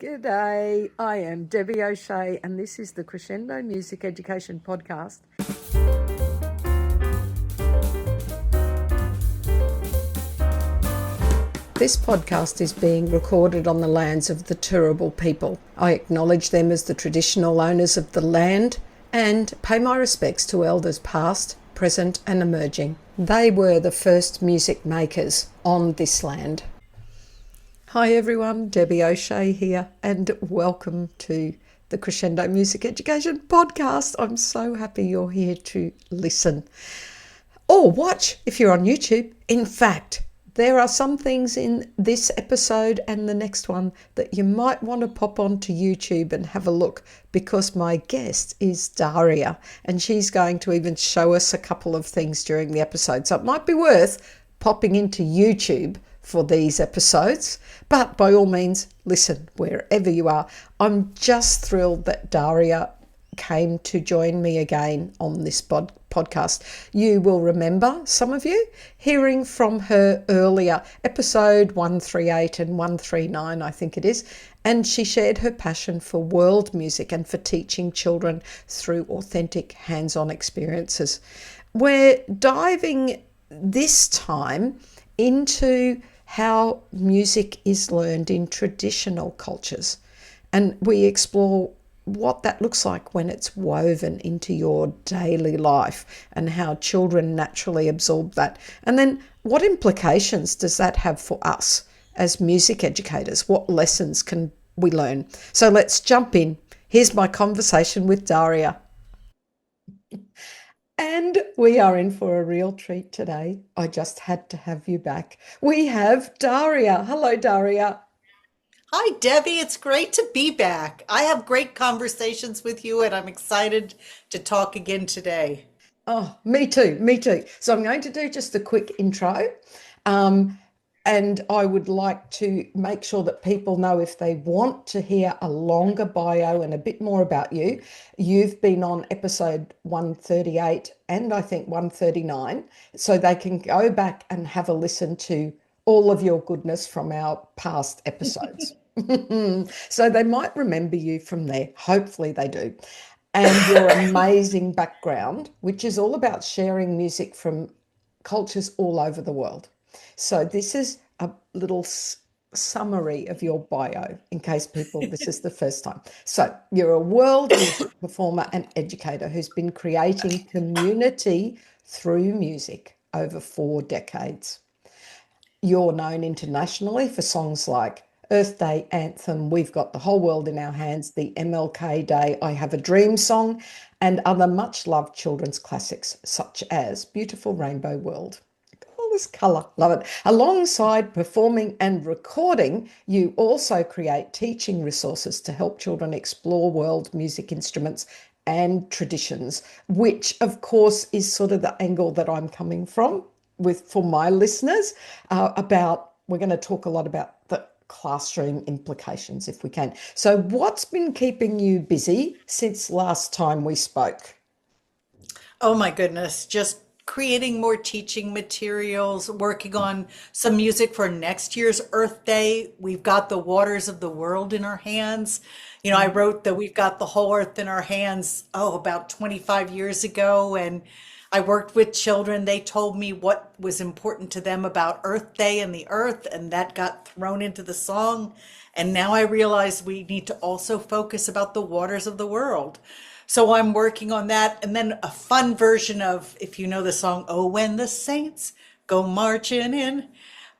G'day, I am Debbie O'Shea and this is the Crescendo Music Education Podcast. This podcast is being recorded on the lands of the Turrbal people. I acknowledge them as the traditional owners of the land and pay my respects to elders past, present and emerging. They were the first music makers on this land. Hi everyone, Debbie O'Shea here and welcome to the Crescendo Music Education Podcast. I'm so happy you're here to listen or watch if you're on YouTube. In fact, there are some things in this episode and the next one that you might want to pop onto YouTube and have a look, because my guest is Daria and she's going to even show us a couple of things during the episode. So it might be worth popping into YouTube for these episodes, but by all means, listen wherever you are. I'm just thrilled that Daria came to join me again on this podcast. You will remember, some of you, hearing from her earlier, episode 138 and 139, I think it is, and she shared her passion for world music and for teaching children through authentic hands-on experiences. We're diving this time into how music is learned in traditional cultures, and we explore what that looks like when it's woven into your daily life and how children naturally absorb that. And then what implications does that have for us as music educators? What lessons can we learn? So let's jump in. Here's my conversation with Daria. And we are in for a real treat today. I just had to have you back. We have Daria. Hello, Daria. Hi, Debbie. It's great to be back. I have great conversations with you, and I'm excited to talk again today. Oh, me too, me too. So I'm going to do just a quick intro. Um, and I would like to make sure that people know, if they want to hear a longer bio and a bit more about you, you've been on episode 138 and I think 139. So they can go back and have a listen to all of your goodness from our past episodes. So they might remember you from there. Hopefully they do. And your amazing background, which is all about sharing music from cultures all over the world. So this is a little summary of your bio in case this is the first time. So you're a world music performer and educator who's been creating community through music over 4 decades. You're known internationally for songs like Earth Day Anthem, We've Got the Whole World in Our Hands, the MLK Day, I Have a Dream song, and other much loved children's classics such as Beautiful Rainbow World. All this colour, love it. Alongside performing and recording, you also create teaching resources to help children explore world music instruments and traditions, which of course is sort of the angle that I'm coming from for my listeners. We're going to talk a lot about the classroom implications if we can. So what's been keeping you busy since last time we spoke? Oh my goodness, just creating more teaching materials, working on some music for next year's Earth Day. We've got the waters of the world in our hands. You know, I wrote that we've got the whole earth in our hands, about 25 years ago, and I worked with children. They told me what was important to them about Earth Day and the earth, and that got thrown into the song. And now I realize we need to also focus about the waters of the world. So I'm working on that. And then a fun version of, if you know the song, Oh, When the Saints Go Marching In,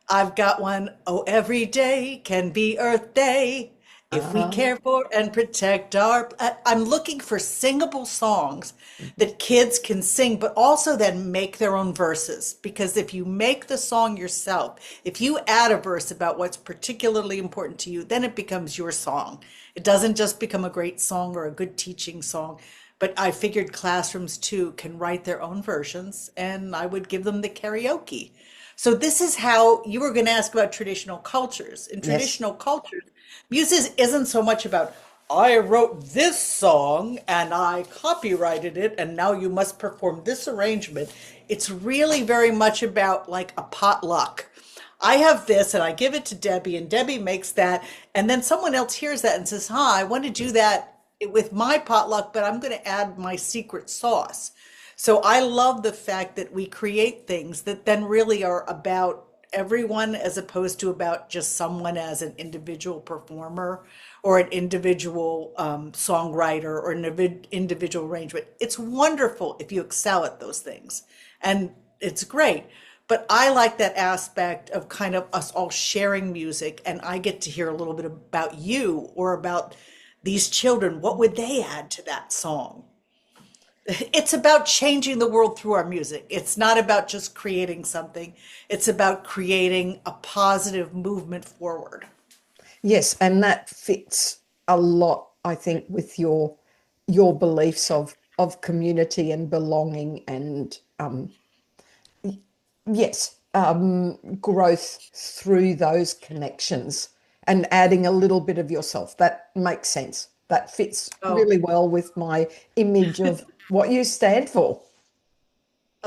I've got one, oh, every day can be Earth Day. If we care for and protect I'm looking for singable songs that kids can sing, but also then make their own verses. Because if you make the song yourself, if you add a verse about what's particularly important to you, then it becomes your song. It doesn't just become a great song or a good teaching song. But I figured classrooms too can write their own versions, and I would give them the karaoke. So this is how you were going to ask about traditional cultures. In Yes. traditional cultures, music isn't so much about, I wrote this song and I copyrighted it and now you must perform this arrangement. It's really very much about like a potluck. I have this and I give it to Debbie and Debbie makes that. And then someone else hears that and says, huh, I want to do that with my potluck, but I'm going to add my secret sauce. So I love the fact that we create things that then really are about everyone as opposed to about just someone as an individual performer or an individual songwriter or an individual arrangement. It's wonderful if you excel at those things, and it's great. But I like that aspect of kind of us all sharing music, and I get to hear a little bit about you or about these children. What would they add to that song? It's about changing the world through our music. It's not about just creating something. It's about creating a positive movement forward. Yes, and that fits a lot, I think, with your beliefs of community and belonging and yes, growth through those connections and adding a little bit of yourself. That makes sense. That fits Oh, really well with my image of what you stand for.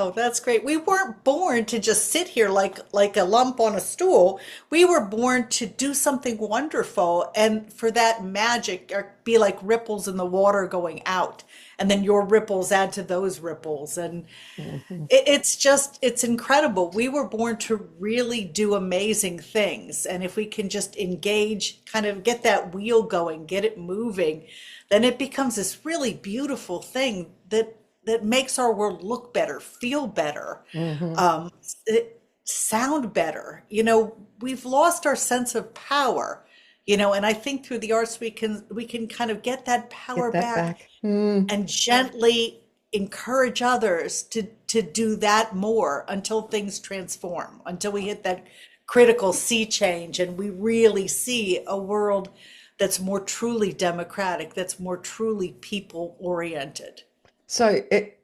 oh, that's great. We weren't born to just sit here like a lump on a stool. We were born to do something wonderful and for that magic or be like ripples in the water going out. And then your ripples add to those ripples. And Mhm. it's just, it's incredible. We were born to really do amazing things. And if we can just engage, kind of get that wheel going, get it moving, then it becomes this really beautiful thing that makes our world look better, feel better, Mhm. um, sound better. We've lost our sense of power, and I think through the arts we can kind of get that Get power that back back. Mm. and gently encourage others to do that more until things transform, until we hit that critical sea change and we really see a world that's more truly democratic, that's more truly people oriented. So it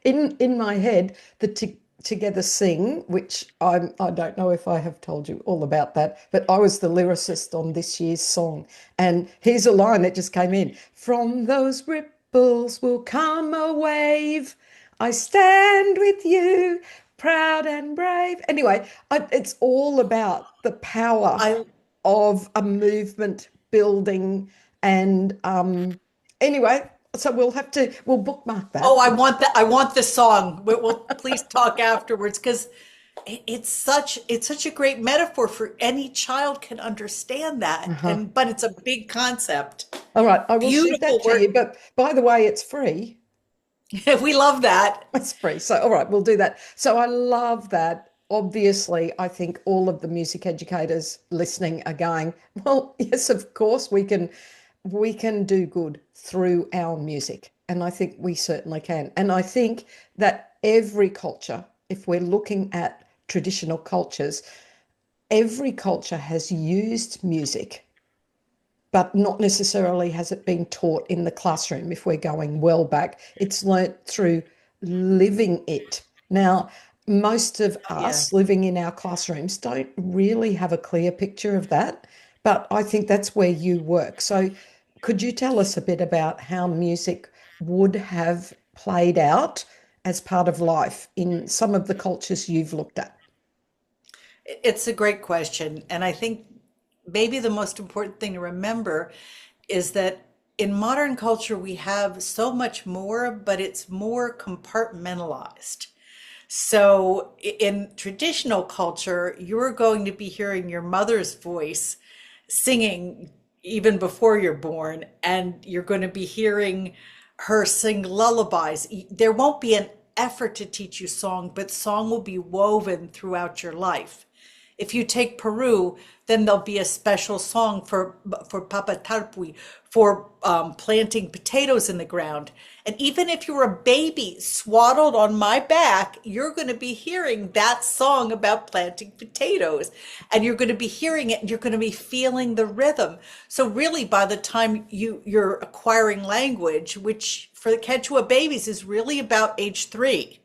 in my head, the Together Sing, which I don't know if I have told you all about that, but I was the lyricist on this year's song. And here's a line that just came in. From those ripples will come a wave. I stand with you, proud and brave. Anyway, it's all about the power I of a movement building and anyway, so we'll bookmark Oh, that. I want the song. We'll please talk afterwards because it's such a great metaphor for any child can understand that. Uh-huh. But it's a big concept. All right, I will shoot that Beautiful to you, work. but by the way, it's free. We love that. It's free. So, all right, we'll do that. So, I love that. Obviously, I think all of the music educators listening are going, well, yes, of course, we can do good through our music. And I think we certainly can. And I think that every culture, if we're looking at traditional cultures, every culture has used music but not necessarily has it been taught in the classroom if we're going well back. It's learnt through living it. Now, most of Yeah. us living in our classrooms don't really have a clear picture of that, but I think that's where you work. So, could you tell us a bit about how music would have played out as part of life in some of the cultures you've looked at? It's a great question. And I think maybe the most important thing to remember is that in modern culture, we have so much more, but it's more compartmentalized. So in traditional culture, you're going to be hearing your mother's voice singing even before you're born, and you're going to be hearing her sing lullabies. There won't be an effort to teach you song, but song will be woven throughout your life. If you take Peru, then there'll be a special song for papatarpui, for planting potatoes in the ground. And even if you're a baby swaddled on my back, you're going to be hearing that song about planting potatoes. And you're going to be hearing it and you're going to be feeling the rhythm. So really, by the time you're acquiring language, which for the Quechua babies is really about age 3,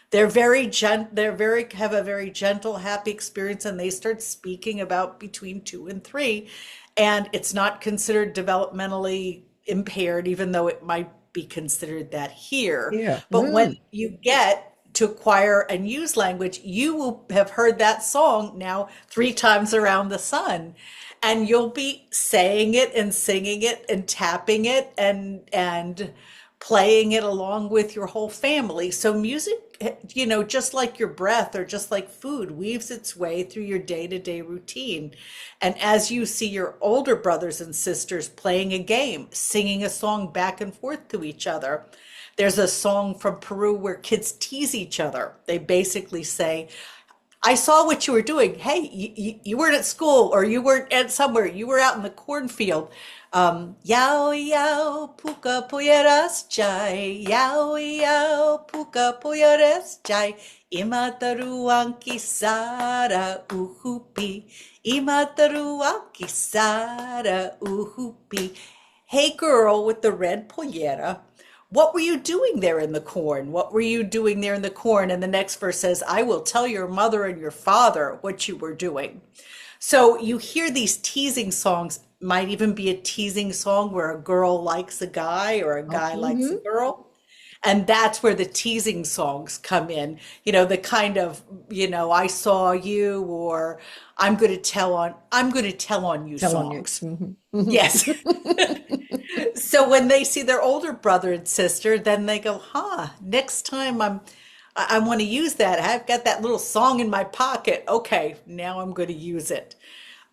they're very have a very gentle, happy experience, and they start speaking about between 2 and 3, and it's not considered developmentally impaired, even though it might be considered that here. Yeah. But when Mm. you get to acquire and use language, you will have heard that song now 3 times around the sun. And you'll be saying it and singing it and tapping it and playing it along with your whole family. So music, just like your breath or just like food, weaves its way through your day-to-day routine. And as you see your older brothers and sisters playing a game, singing a song back and forth to each other. There's a song from Peru where kids tease each other. They basically say, I saw what you were doing. Hey, you weren't at school or you weren't at somewhere. You were out in the cornfield. Yao yao puka puyeras jai. Yao yao puka puyeras jai. Imataruan kisara uhupi. Imataruan kisara uhupi. Hey girl with the red pollera, what were you doing there in the corn? What were you doing there in the corn? And the next verse says, I will tell your mother and your father what you were doing. So you hear these teasing songs, might even be a teasing song where a girl likes a guy or a guy likes a Mhm. girl. And that's where the teasing songs come in. The kind of, I saw you, or I'm going to tell on you Tell on you. songs. Mhm. Mhm. Yes. So when they see their older brother and sister, then they go, next time I want to use that. I've got that little song in my pocket. Okay, now I'm going to use it.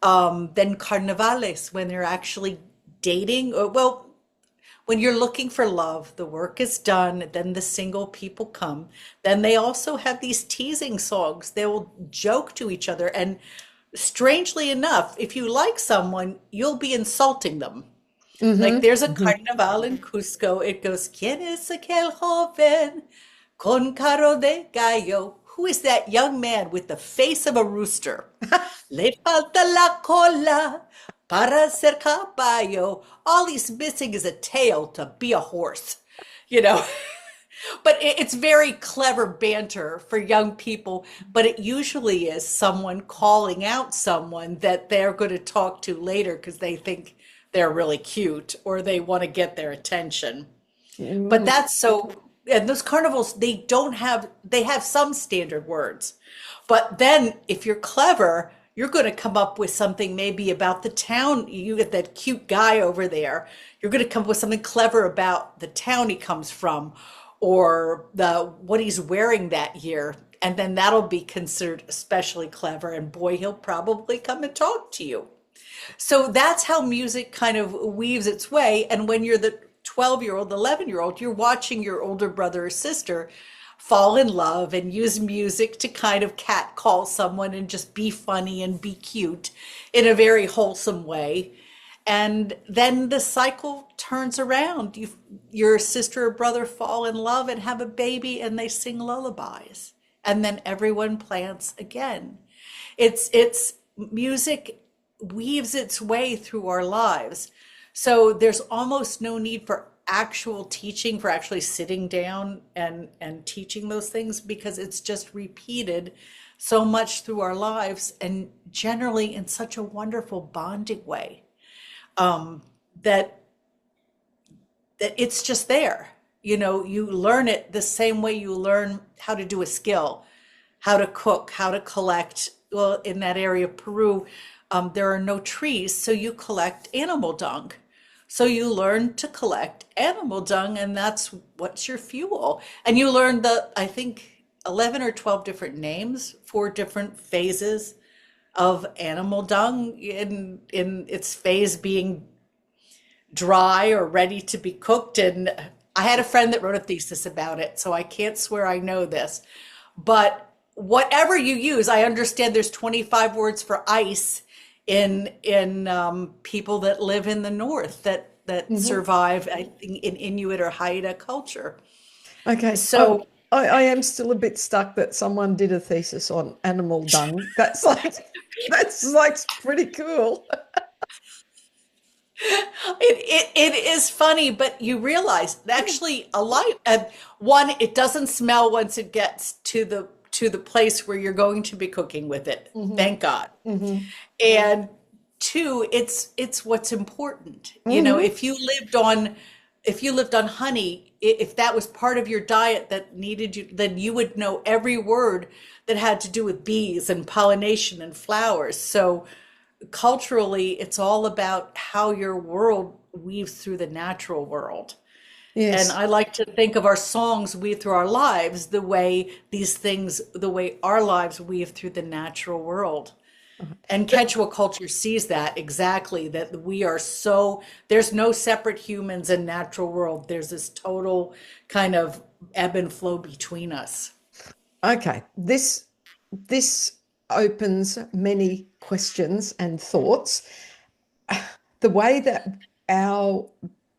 Then carnavales, when they're actually dating, well, when you're looking for love, the work is done, then the single people come. Then they also have these teasing songs. They will joke to each other. And strangely enough, if you like someone, you'll be insulting them. Like Mhm. there's a Mhm. carnaval in Cusco. It goes, ¿Quién es aquel joven con caro de gallo? Who is that young man with the face of a rooster? Le falta la cola para ser caballo. All he's missing is a tail to be a horse, you know. But it's very clever banter for young people, but it usually is someone calling out someone that they're going to talk to later because they think they're really cute or they want to get their attention. But Mhm. that's so, and those carnivals, they have some standard words. But then if you're clever, you're going to come up with something maybe about the town. You get that cute guy over there. You're going to come up with something clever about the town he comes from or what he's wearing that year. And then that'll be considered especially clever. And boy, he'll probably come and talk to you. So that's how music kind of weaves its way. And when you're the 12-year-old, 11-year-old, you're watching your older brother or sister fall in love and use music to kind of catcall someone and just be funny and be cute in a very wholesome way. And then the cycle turns around. Your sister or brother fall in love and have a baby and they sing lullabies. And then everyone plants again. It's music weaves its way through our lives. So there's almost no need for actual teaching, for actually sitting down and teaching those things because it's just repeated so much through our lives and generally in such a wonderful bonding way that it's just there. You learn it the same way you learn how to do a skill, how to cook, how to collect. Well, in that area of Peru, there are no trees, so you collect animal dung. So you learn to collect animal dung, and that's what's your fuel. And you learn I think, 11 or 12 different names for different phases of animal dung in its phase being dry or ready to be cooked. And I had a friend that wrote a thesis about it, so I can't swear I know this. But whatever you use, I understand there's 25 words for ice in people that live in the north that Mhm. survive, I think, in Inuit or Haida culture. Okay. So I am still a bit stuck that someone did a thesis on animal dung. That's like pretty cool. it is funny, but you realize actually a lot. One, it doesn't smell once it gets to the place where you're going to be cooking with it. Hmm. Thank God. Hmm. And two, it's what's important. Hmm. If you lived on if you lived on honey, if that was part of your diet that needed you, then you would know every word that had to do with bees and pollination and flowers. So culturally, it's all about how your world weaves through the natural world. And Yes. I like to think of our songs weave through our lives the way these things, the way our lives weave through the natural world. And But Quechua culture sees that exactly, that we are so, there's no separate humans and natural world. There's this total kind of ebb and flow between us. okay, this opens many questions and thoughts. The way that our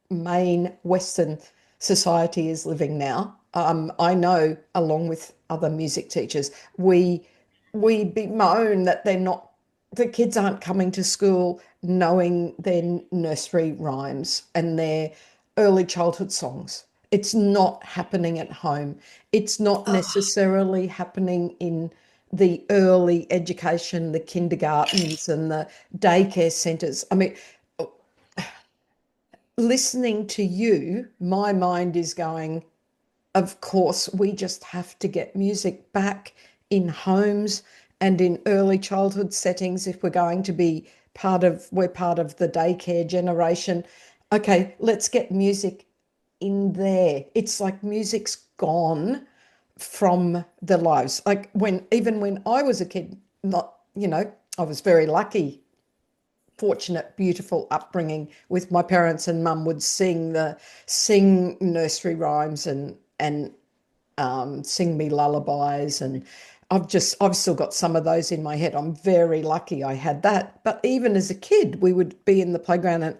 main Western society is living now, I know, along with other music teachers, we bemoan that the kids aren't coming to school knowing their nursery rhymes and their early childhood songs. It's not happening at home. It's not Oh, necessarily happening in the early education, the kindergartens and the daycare centres. I mean, listening to you, my mind is going, of course, we just have to get music back in homes and in early childhood settings if we're going to be we're part of the daycare generation. Okay, let's get music in there. It's like music's gone from the lives. Like even when I was a kid, not, I was very lucky, fortunate, beautiful upbringing with my parents, and mum would sing nursery rhymes and sing me lullabies, and I've still got some of those in my head. I'm very lucky I had that. But even as a kid, we would be in the playground, and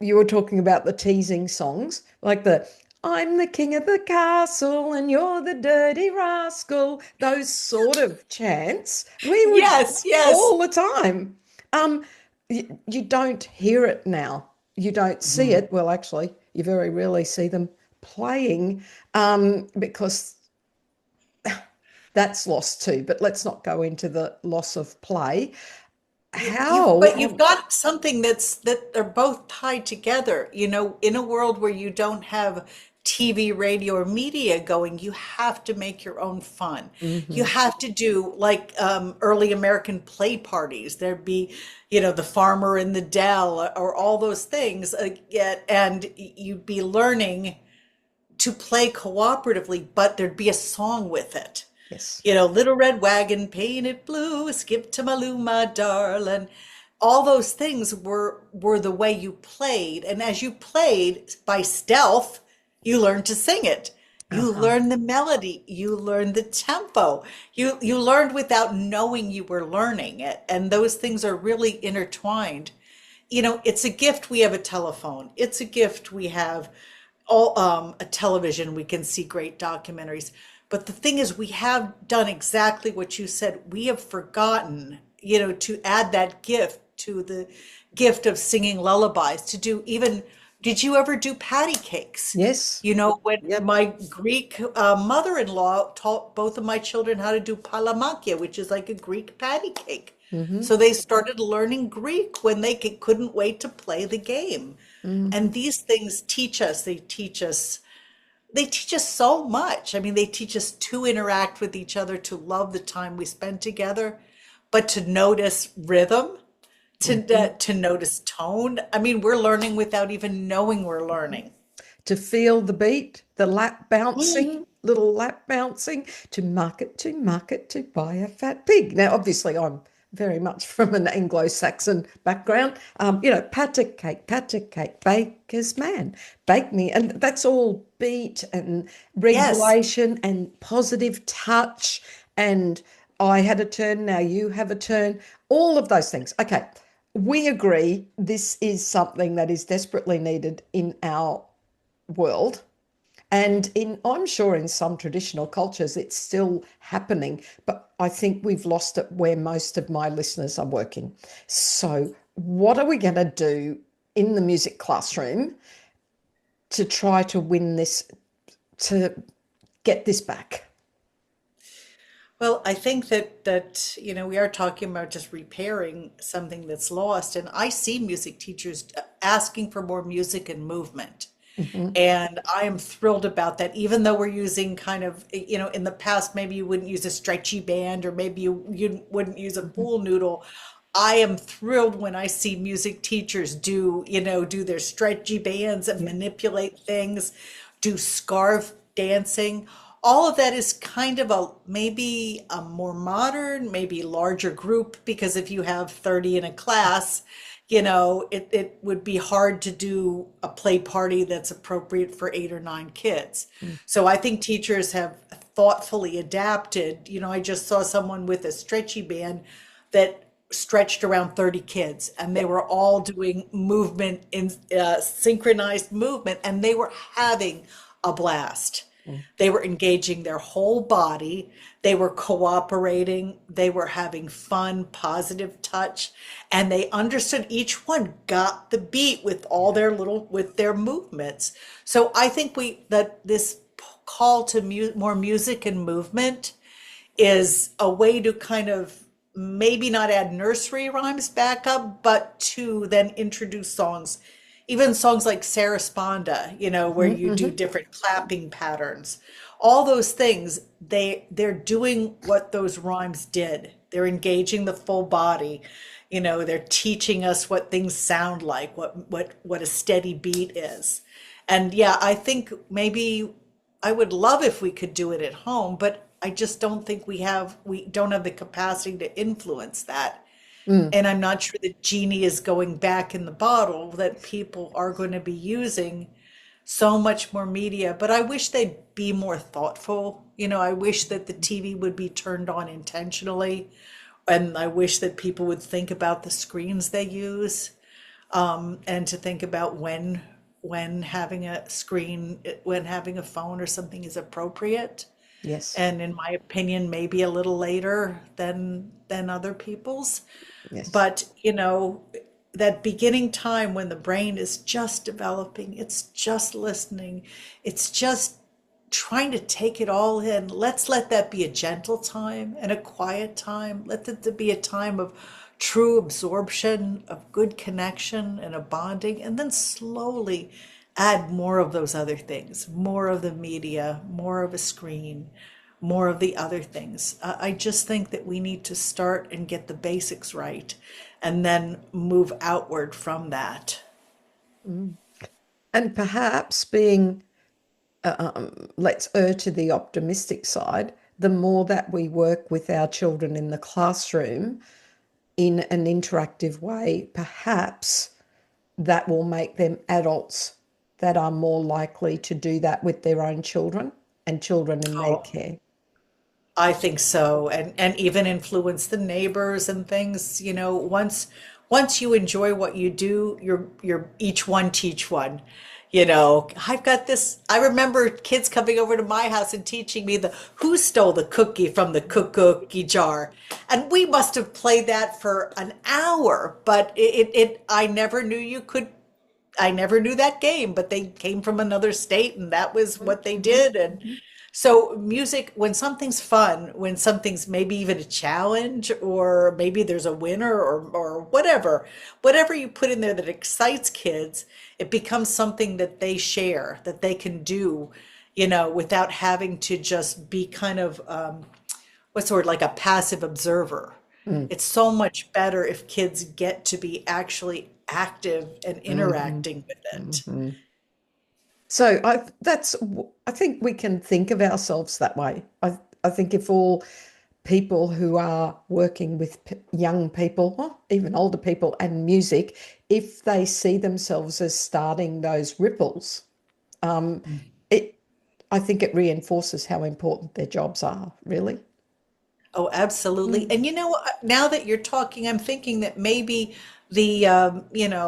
you were talking about the teasing songs, like the I'm the king of the castle and you're the dirty rascal, those sort of chants we would yes, yes. all the time. Um, you don't hear it now. You don't see Mhm. it. Well, actually, you very rarely see them playing, because that's lost too. But let's not go into the loss of play. But How? you've got something that they're both tied together. You know, in a world where you don't have TV, radio, or media going, you have to make your own fun. You Mhm. have to do like early American play parties. There'd be, the farmer in the dell, or all those things. And you'd be learning to play cooperatively, but there'd be a song with it. Yes. Little red wagon painted blue, skip to my loo, my darling. All those things were the way you played. And as you played by stealth, you learned to sing it. You Uh-huh. learned the melody, you learned the tempo. You learned without knowing you were learning it. And those things are really intertwined. It's a gift we have a telephone. It's a gift we have a television. We can see great documentaries. But the thing is, we have done exactly what you said. We have forgotten, to add that gift to the gift of singing lullabies, to do even, did you ever do patty cakes? Yes. When Yep. my Greek mother-in-law taught both of my children how to do palamakia, which is like a Greek patty cake. Mm-hmm. So they started learning Greek when they couldn't wait to play the game. And Mm-hmm. these things teach us, they teach us so much. I mean, they teach us to interact with each other, to love the time we spend together, but to notice rhythm, Mm-hmm. to notice tone. I mean, we're learning without even knowing we're learning. To feel the beat, the lap bouncing, Mhm. little lap bouncing, to market, to buy a fat pig. Now, obviously, I'm very much from an Anglo-Saxon background. Patter cake, baker's man, bake me. And that's all beat and Yes. regulation and positive touch. And I had a turn, now you have a turn, all of those things. Okay. We agree this is something that is desperately needed in our world. And I'm sure in some traditional cultures it's still happening, but I think we've lost it where most of my listeners are working. So, what are we going to do in the music classroom to try to win this, to get this back? Well, I think that we are talking about just repairing something that's lost, and I see music teachers asking for more music and movement. Hmm. And I am thrilled about that, even though we're using kind of, in the past, maybe you wouldn't use a stretchy band or maybe you wouldn't use a Hmm. pool noodle. I am thrilled when I see music teachers do their stretchy bands and Yeah. manipulate things, do scarf dancing. All of that is kind of maybe a more modern, maybe larger group, because if you have 30 in a class, it would be hard to do a play party that's appropriate for 8 or 9 kids. Mm. So I think teachers have thoughtfully adapted. I just saw someone with a stretchy band that stretched around 30 kids, and they Yep. were all doing movement in synchronized movement, and they were having a blast. Mm. They were engaging their whole body. They were cooperating. They were having fun, positive touch, and they understood each one got the beat with all with their movements. So I think that this call to more music and movement is a way to kind of maybe not add nursery rhymes back up, but to then introduce songs, even songs like Sarah Sponda, where Hmm. you do Hmm. different clapping patterns. All those things, they're doing what those rhymes did. They're engaging the full body. They're teaching us what things sound like, what a steady beat is. And yeah, I think maybe I would love if we could do it at home, but I just don't think we don't have the capacity to influence that. Mm. And I'm not sure the genie is going back in the bottle, that people are going to be using so much more media. But I wish they'd be more thoughtful. I wish that the TV would be turned on intentionally. And I wish that people would think about the screens they use, and to think about when having a screen, when having a phone or something is appropriate. Yes. And in my opinion, maybe a little later than other people's. Yes. But that beginning time when the brain is just developing, it's just listening, it's just trying to take it all in. Let's let that be a gentle time and a quiet time. Let it be a time of true absorption, of good connection and a bonding, and then slowly add more of those other things, more of the media, more of a screen, more of the other things. I just think that we need to start and get the basics right and then move outward from that. Mm. And perhaps being, let's err to the optimistic side, the more that we work with our children in the classroom in an interactive way, perhaps that will make them adults that are more likely to do that with their own children and children in their Oh, care. I think so, and even influence the neighbors and things. Once you enjoy what you do, you're each one teach one. I've got this. I remember kids coming over to my house and teaching me the who stole the cookie from the cookie jar, and we must have played that for an hour. But I never knew you could. I never knew that game, but they came from another state and that was what they Mhm. did. And so music, when something's fun, when something's maybe even a challenge, or maybe there's a winner, or whatever you put in there that excites kids, it becomes something that they share, that they can do, without having to just be kind of, what's the word, like a passive observer. Mm. It's so much better if kids get to be actually active and Mhm. interacting with it. Mhm. So I think we can think of ourselves that way. I think if all people who are working with young people, or even older people, and music, if they see themselves as starting those ripples, it I think it reinforces how important their jobs are, really. Oh, absolutely. Mm. And now that you're talking, I'm thinking that maybe the,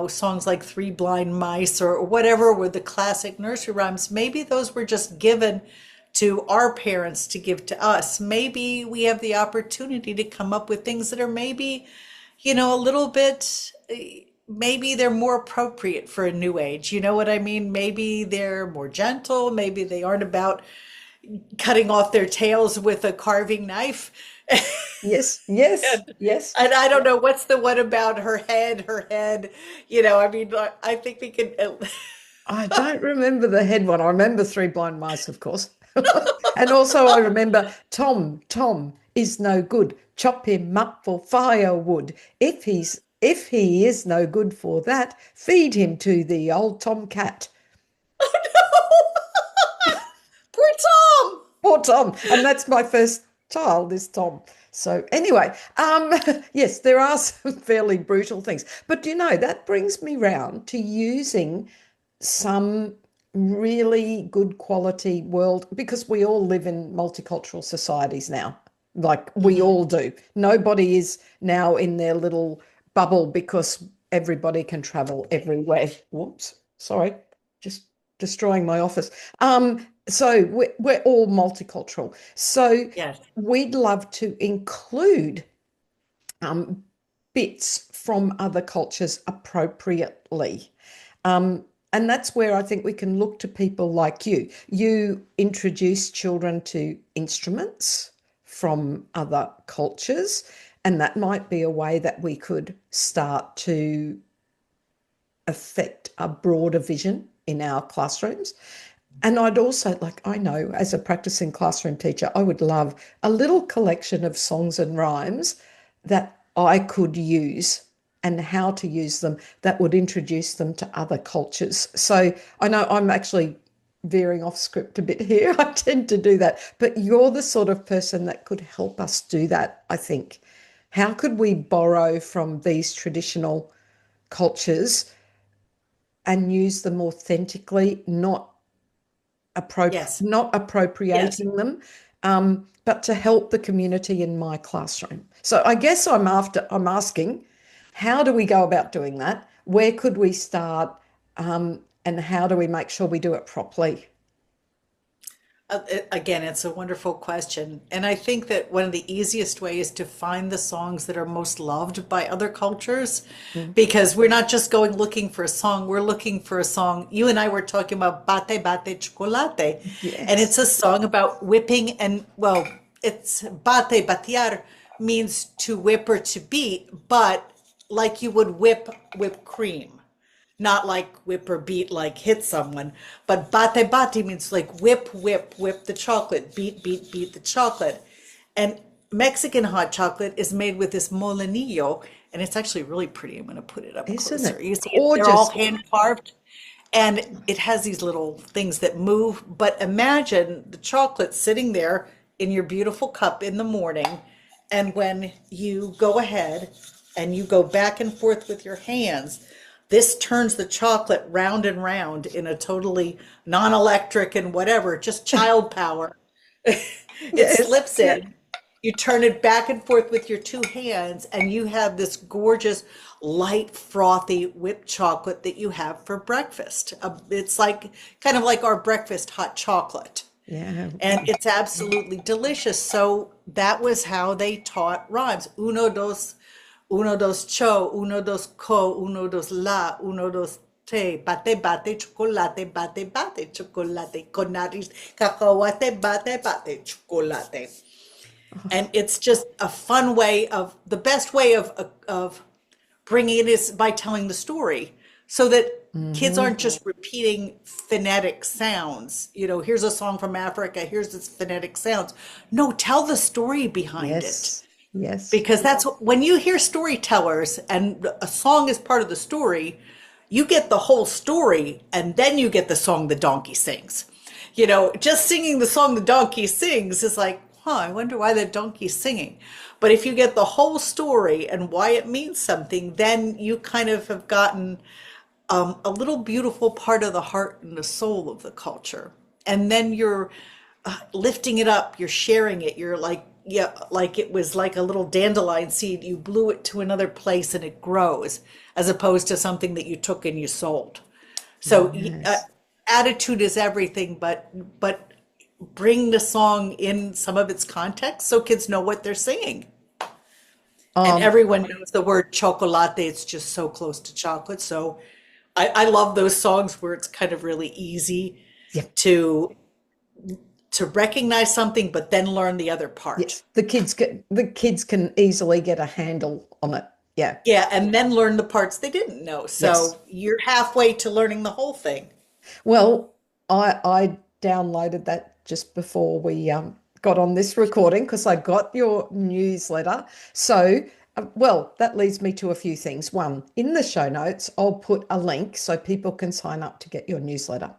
songs like Three Blind Mice or whatever were the classic nursery rhymes, maybe those were just given to our parents to give to us. Maybe we have the opportunity to come up with things that are maybe, a little bit, maybe they're more appropriate for a new age. You know what I mean? Maybe they're more gentle. Maybe they aren't about cutting off their tails with a carving knife. Yes, yes, And, yes. and I don't know what's the one about her head. I mean, I think we could. I don't remember the head one. I remember Three Blind Mice, of course. And also I remember Tom is no good. Chop him up for firewood. If he is no good for that, feed him to the old tomcat. Poor Tom. Poor Tom. And that's my first child is Tom. So anyway, yes, there are some fairly brutal things. But you know, that brings me round to using some really good quality world because we all live in multicultural societies now. Like we Mhm. all do. Nobody is now in their little bubble because everybody can travel everywhere. Whoops, sorry, just destroying my office. So we're all multicultural. So Yes. we'd love to include um, bits from other cultures appropriately. Um, and that's where I think we can look to people like you. You introduce children to instruments from other cultures, and that might be a way that we could start to affect a broader vision in our classrooms. And I'd also like, I know as a practicing classroom teacher, I would love a little collection of songs and rhymes that I could use and how to use them that would introduce them to other cultures. So I know I'm actually veering off script a bit here. I tend to do that, but you're the sort of person that could help us do that, I think. How could we borrow from these traditional cultures and use them authentically, Yes. not Yes. appropriating them, but to help the community in my classroom. So I guess I'm asking, how do we go about doing that? Where could we start? And how do we make sure we do it properly? Again, it's a wonderful question. And I think that one of the easiest ways to find the songs that are most loved by other cultures, Mm. because we're not just going looking for a song, we're looking for a song. You and I were talking about Bate Bate Chocolate, and it's Yes. a song about whipping and, well, it's bate, batear means to whip or to beat, but like you would whip whipped cream, not like whip or beat like hit someone, but bate bate means like whip, whip, whip the chocolate, beat, beat, beat the chocolate. And Mexican hot chocolate is made with this molinillo, and it's actually really pretty. I'm going to put it up Isn't closer. it You see it, they're all gorgeous? hand carved, and it has these little things that move. But imagine the chocolate sitting there in your beautiful cup in the morning, and when you go ahead and you go back and forth with your hands, this turns the chocolate round and round in a totally non-electric and whatever, just child power. It Yes. slips Yeah. in. You turn it back and forth with your two hands, and you have this gorgeous, light, frothy whipped chocolate that you have for breakfast. It's like kind of like our breakfast hot chocolate, Yeah. and it's absolutely delicious. So that was how they taught rhymes. Uno, dos, cho, uno, dos, co, uno, dos, la, uno, dos, te, bate, bate, chocolate, bate, bate, chocolate, con nariz, cacahuate, bate, bate, chocolate. And it's just a fun way of, the best way of bringing it is by telling the story so that kids Hmm. aren't just repeating phonetic sounds. You know, here's a song from Africa, here's this phonetic sounds. No, tell the story behind it. Yes. Yes. Because that's when you hear storytellers and a song is part of the story, you get the whole story and then you get the song the donkey sings. You know, just singing the song the donkey sings is like, huh, I wonder why the donkey's singing. But if you get the whole story and why it means something, then you kind of have gotten a little beautiful part of the heart and the soul of the culture. And then you're lifting it up, you're sharing it, you're like, yeah, like it was like a little dandelion seed. You blew it to another place and it grows, as opposed to something that you took and you sold. So Yes. attitude is everything, but bring the song in some of its context so kids know what they're singing. And Um, everyone knows the word chocolate. It's just so close to chocolate. So I love those songs where it's kind of really easy yeah. to to recognize something, but then learn the other part. Yes. The kids can easily get a handle on it. Yeah. Yeah, and then learn the parts they didn't know. Yes. So you're halfway to learning the whole thing. Well, I downloaded that just before we got on this recording because I got your newsletter. So, well, that leads me to a few things. One, in the show notes, I'll put a link so people can sign up to get your newsletter.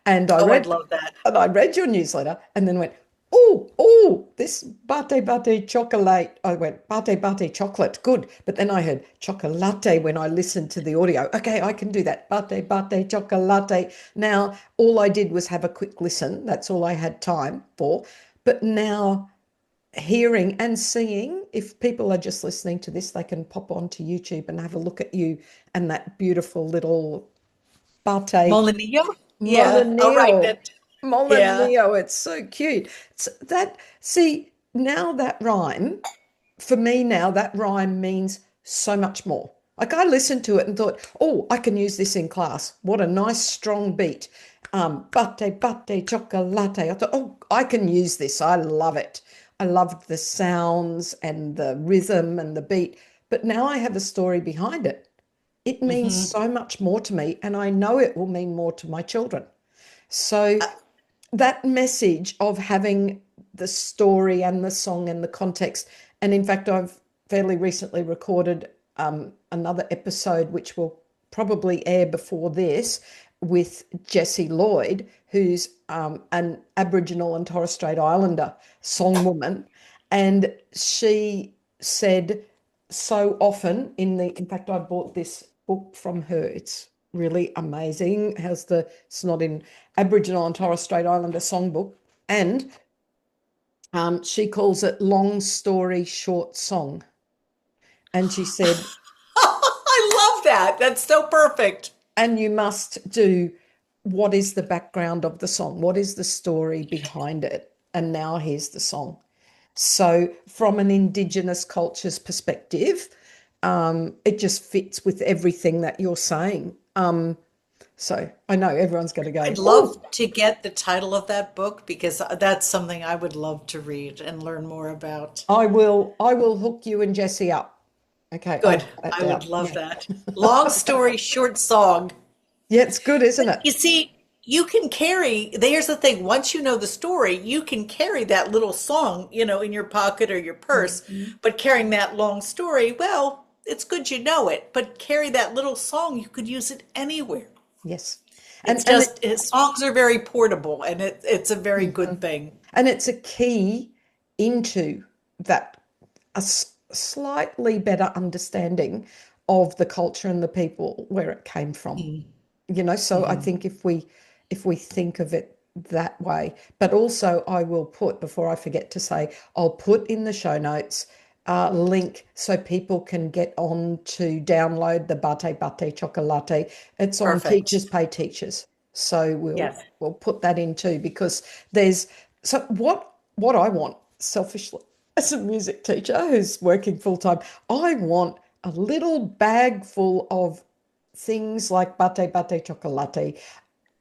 And I Oh, I'd read love that. and I read your newsletter and then went, oh, this bate chocolate. I went, bate chocolate, good. But then I heard chocolate when I listened to the audio. Okay, I can do that. Bate chocolate. Now, all I did was have a quick listen. That's all I had time for. But now, hearing and seeing, if people are just listening to this, they can pop onto YouTube and have a look at you and that beautiful little bate Molinillo? Yeah. I'll write Molineo. that. Yeah. Molineo. It's so cute. See, now that rhyme, for me now, that rhyme means so much more. Like I listened to it and thought, oh, I can use this in class. What a nice strong beat. Bate chocolate. I thought, oh, I can use this. I love it. I loved the sounds and the rhythm and the beat. But now I have a story behind it. It means Hmm. so much more to me, and I know it will mean more to my children. So that message of having the story and the song and the context, and in fact, I've fairly recently recorded another episode which will probably air before this with Jessie Lloyd, who's an Aboriginal and Torres Strait Islander songwoman, and she said so often in fact, I bought this book from her. It's really amazing. It's not in Aboriginal and Torres Strait Islander songbook, and she calls it long story short song. And she said, I love that. That's so perfect. and you must do what is the background of the song? What is the story behind it? And now here's the song. So, from an Indigenous cultures perspective, it just fits with everything that you're saying. So, I know everyone's going to go, I'd love oh, to get the title of that book because that's something I would love to read and learn more about. I will hook you and Jesse up. Okay, I'll Good. write that I would down. love Yeah. that. Long story short song. Yeah, it's good, isn't it? You see, you can carry, here's the thing, once you know the story, you can carry that little song, in your pocket or your purse, Mhm. but carrying that long story, well, it's good you know it, but carry that little song, you could use it anywhere. Yes. It's And just, songs are very portable and it's a very good mhm. thing. And it's a key into that slightly better understanding of the culture and the people where it came from. So I Mhm. think if we think of it that way, but also I will put, before I forget to say, I'll put in the show notes a link so people can get on to download the Bate Chocolate. It's on Perfect. Teachers Pay Teachers. So we'll Yes. we'll put that in too, because there's so what I want selfishly as a music teacher who's working full time, I want a little bag full of things like bate chocolate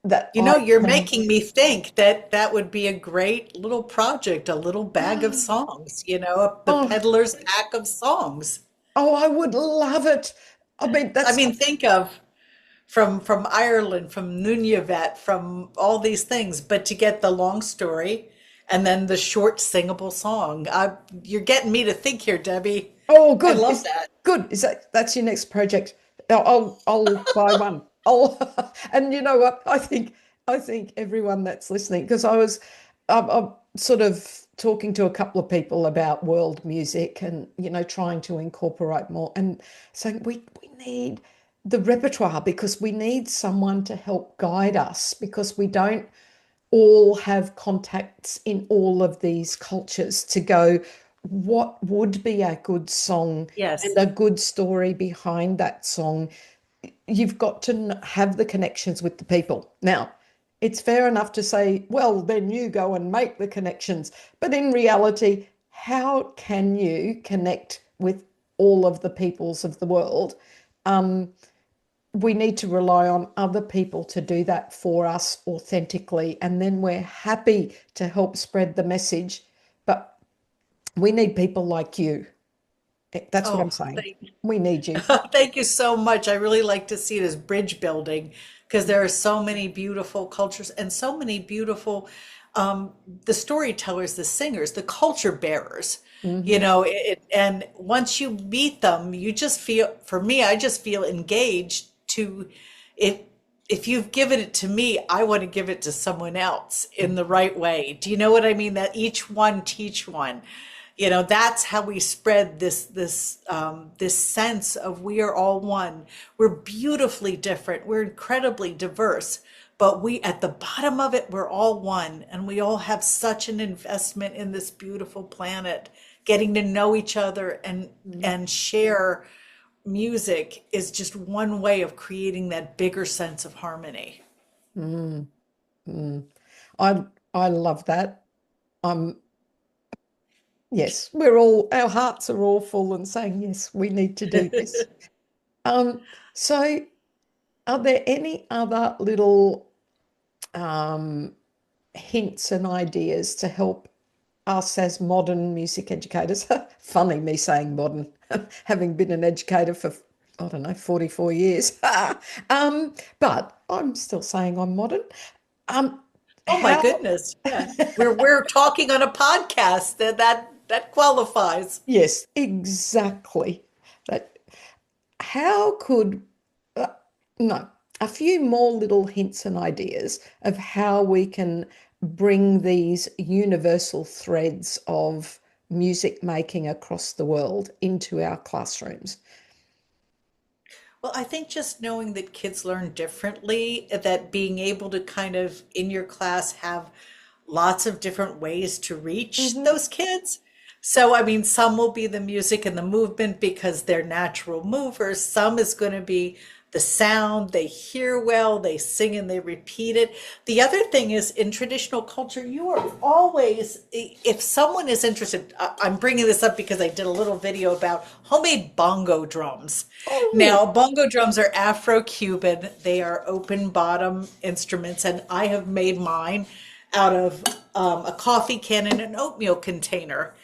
that I You're can. making me think that that would be a great little project, a little bag of songs, the Oh, peddler's pack of songs. oh, I would love it. I mean, I that's mean, think of from Ireland, from Nunavut, from all these things, but to get the long story and then the short singable song. You're getting me to think here, Debbie. oh, I good. love Is that. good. Is that's your next project? I'll buy one. I'll and you know what? I think everyone that's listening, because I'm sort of talking to a couple of people about world music and trying to incorporate more and saying we need the repertoire, because we need someone to help guide us, because we don't all have contacts in all of these cultures to go, what would be a good song and Yes. a good story behind that song? You've got to have the connections with the people. Now, it's fair enough to say, well, then you go and make the connections. But in reality, how can you connect with all of the peoples of the world? We need to rely on other people to do that for us authentically. And then we're happy to help spread the message. But we need people like you. That's what I'm Oh, saying. thank We need you. thank you so much. I really like to see it as bridge building because there are so many beautiful cultures and so many beautiful um, the storytellers, the singers, the culture bearers. You Hmm. know, and once you meet them, you just feel, for me, I just feel engaged to it. If you've given it to me, I want to give it to someone else in the right way. Do you know what I mean? That each one teach one. You know, that's how we spread this sense of we are all one. We're beautifully different. We're incredibly diverse, but we at the bottom of it, we're all one, and we all have such an investment in this beautiful planet. Getting to know each other and share music is just one way of creating that bigger sense of harmony. Mm, mm. I I love that. I'm Yes, our hearts are all full and saying, yes, we need to do this. So are there any other little um, hints and ideas to help us as modern music educators? Funny me saying modern, having been an educator for, I don't know, 44 years. But I'm still saying I'm modern. Um, Oh my how, goodness. Yeah. We're talking on a podcast that qualifies. yes, exactly. That how could uh, no, a few more little hints and ideas of how we can bring these universal threads of music making across the world into our classrooms. Well, I think just knowing that kids learn differently, that being able to kind of in your class have lots of different ways to reach Hmm. those kids. So, I mean, some will be the music and the movement because they're natural movers. Some is going to be the sound, they hear well, they sing and they repeat it. The other thing is in traditional culture, you are always, if someone is interested, I'm bringing this up because I did a little video about homemade bongo drums. Oh, Now, bongo drums are Afro-Cuban. They are open bottom instruments, and I have made mine out of a coffee can and an oatmeal container.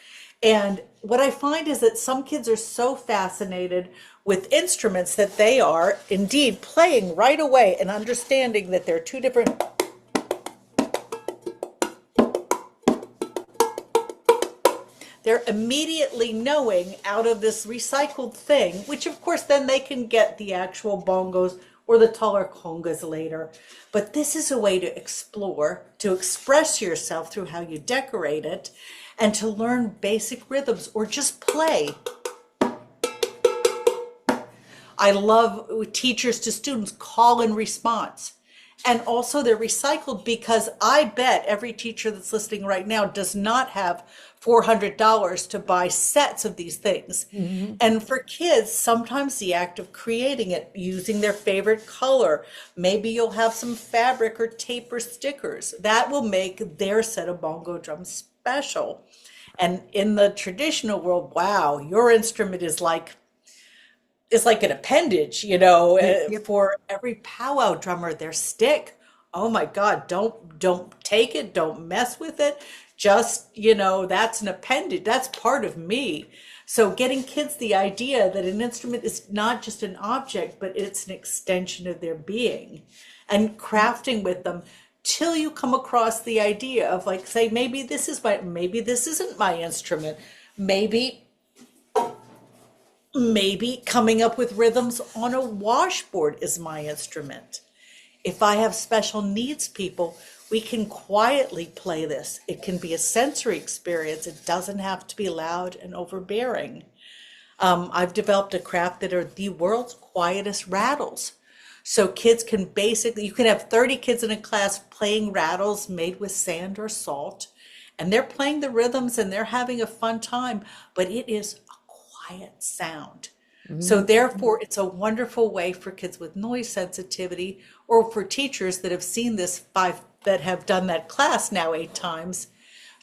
And what I find is that some kids are so fascinated with instruments that they are indeed playing right away and understanding that they're two different, they're immediately knowing out of this recycled thing, which of course then they can get the actual bongos or the taller congas later. But this is a way to explore, to express yourself through how you decorate it, and to learn basic rhythms or just play. I love teachers to students call and response. And also they're recycled because I bet every teacher that's listening right now does not have $400 to buy sets of these things. mhm. And for kids, sometimes the act of creating it using their favorite color, maybe you'll have some fabric or tape or stickers. That will make their set of bongo drums special. And in the traditional world, wow, your instrument is like an appendage, you know, Yep, yep. for every powwow drummer, their stick. Oh my God, don't take it, don't mess with it. Just, you know, that's an appendage. That's part of me. So getting kids the idea that an instrument is not just an object, but it's an extension of their being and crafting with them till you come across the idea of like, say, maybe this isn't my instrument. Maybe Maybe coming up with rhythms on a washboard is my instrument. If I have special needs people, we can quietly play this. It can be a sensory experience. It doesn't have to be loud and overbearing. I've developed a craft that are the world's quietest rattles. So kids can basically, you can have 30 kids in a class playing rattles made with sand or salt, and they're playing the rhythms and they're having a fun time, but it is a quiet sound. So Mhm. therefore, it's a wonderful way for kids with noise sensitivity or for teachers that have seen this that have done that class now 8 times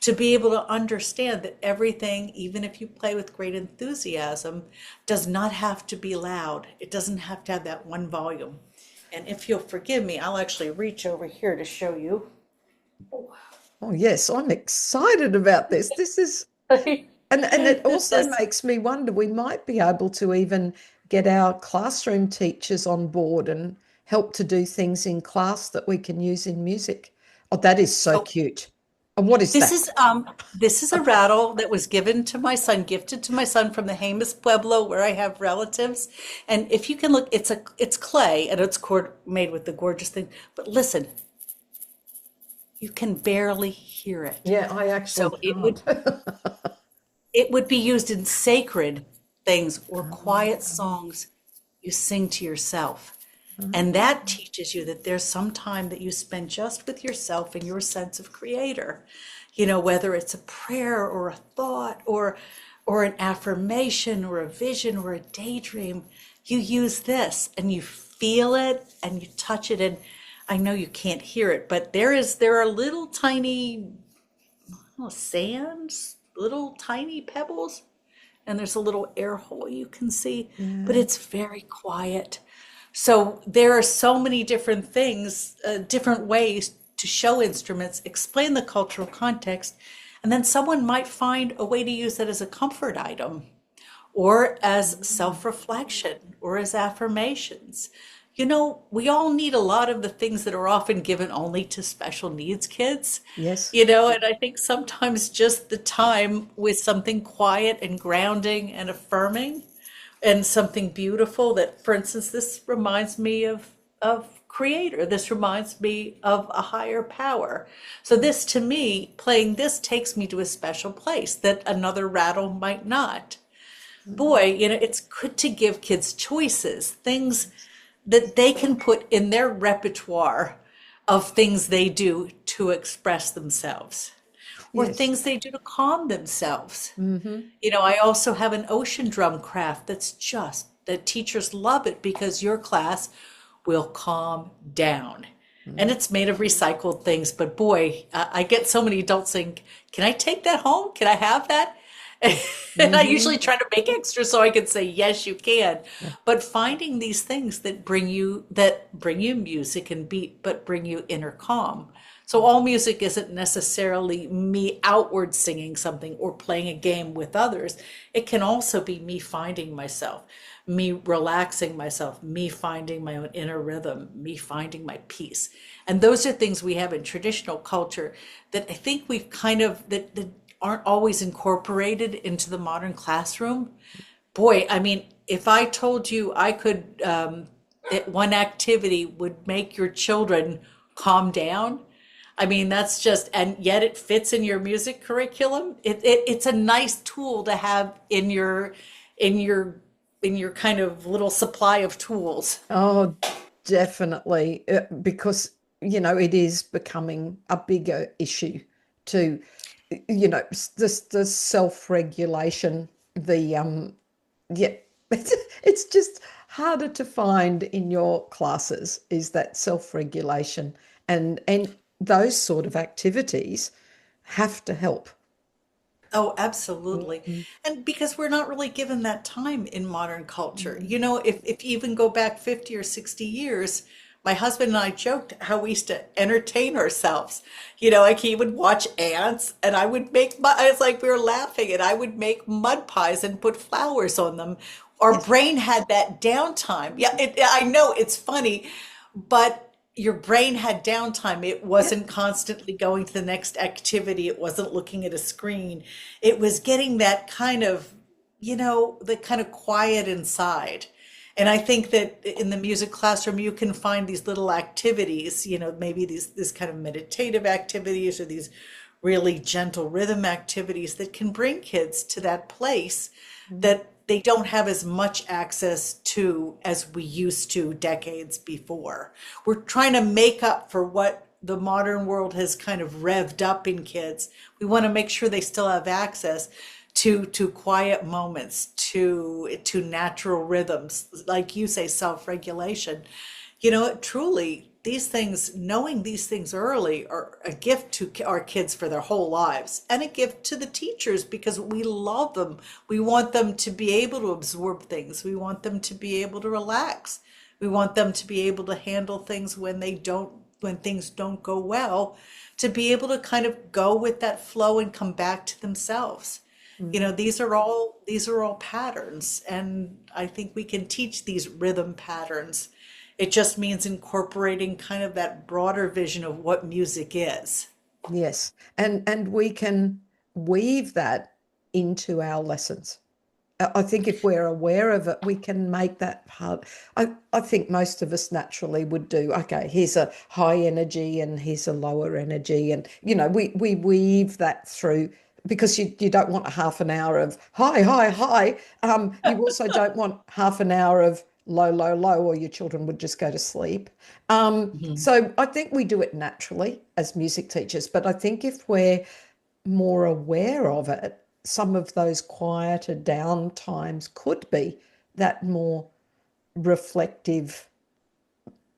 to be able to understand that everything, even if you play with great enthusiasm, does not have to be loud. It doesn't have to have that one volume. And if you'll forgive me, I'll actually reach over here to show you. Oh, yes, I'm excited about this. This is And it also Yes. makes me wonder, we might be able to even get our classroom teachers on board and help to do things in class that we can use in music. Oh, that is so Oh, cute. And what is this that? is this is a rattle that was given to my son, gifted to my son from the Jemez Pueblo, where I have relatives. And if you can look, it's clay and it's made with the gorgeous thing. But listen, you can barely hear it. Yeah, I actually So can't. it would be used in sacred things or quiet songs you sing to yourself. And that teaches you that there's some time that you spend just with yourself and your sense of creator. Whether it's a prayer or a thought or an affirmation or a vision or a daydream, you use this and you feel it and you touch it. And I know you can't hear it, but there are little tiny sands, little tiny pebbles, and there's a little air hole you can see, but Yeah. it's very quiet. So there are so many different things, different ways to show instruments, explain the cultural context, and then someone might find a way to use it as a comfort item or as self-reflection or as affirmations. We all need a lot of the things that are often given only to special needs kids, Yes. and I think sometimes just the time with something quiet and grounding and affirming and something beautiful that, for instance, this reminds me of creator. This reminds me of a higher power. So this to me, playing this takes me to a special place that another rattle might not. Boy, it's good to give kids choices, things that they can put in their repertoire of things they do to express themselves or Yes. things they do to calm themselves. Hmm. I also have an ocean drum craft that teachers love it because your class will calm down. And it's made of recycled things, but boy, I get so many adults saying, "Can I take that home? Can I have that?" And I Hmm. usually try to make extra so I can say, "Yes, you can." But finding these things that bring you music and beat, but bring you inner calm. So all music isn't necessarily me outward singing something or playing a game with others. It can also be me finding myself, me relaxing myself, me finding my own inner rhythm, me finding my peace. And those are things we have in traditional culture that I think we've kind of that aren't always incorporated into the modern classroom. Boy, I mean, if I told you I could, that one activity would make your children calm down, I mean, that's just, and yet it fits in your music curriculum. It's a nice tool to have in your, in your kind of little supply of tools. Oh, definitely. Because, it is becoming a bigger issue to, the self-regulation, yeah, it's just harder to find in your classes is that self-regulation and those sort of activities have to help. Oh, absolutely. Mhm. And because we're not really given that time in modern culture. Mhm. If you even go back 50 or 60 years, my husband and I joked how we used to entertain ourselves. Like he would watch ants and I would make mud. I was like, we were laughing and I would make mud pies and put flowers on them. Our Yes. brain had that downtime. Yeah, I know it's funny, but your brain had downtime. It Yeah. wasn't constantly going to the next activity. It wasn't looking at a screen. It was getting that kind of, the kind of quiet inside. And I think that in the music classroom, you can find these little activities, maybe these kind of meditative activities or these really gentle rhythm activities that can bring kids to that place Mhm. that they don't have as much access to as we used to decades before. We're trying to make up for what the modern world has kind of revved up in kids. We want to make sure they still have access to quiet moments, to natural rhythms, like you say, self-regulation. Truly, these things, knowing these things early, are a gift to our kids for their whole lives and a gift to the teachers because we love them. We want them to be able to absorb things. We want them to be able to relax. We want them to be able to handle things when things don't go well, to be able to kind of go with that flow and come back to themselves. These are all patterns, and I think we can teach these rhythm patterns. It just means incorporating kind of that broader vision of what music is. Yes. And we can weave that into our lessons. I think if we're aware of it, we can make that part. I think most of us naturally would do, okay, here's a high energy and here's a lower energy. And, we weave that through because you don't want a half an hour of high, high, high. You also don't want half an hour of low, low, low, or your children would just go to sleep. Mhm. So I think we do it naturally as music teachers. But I think if we're more aware of it, some of those quieter down times could be that more reflective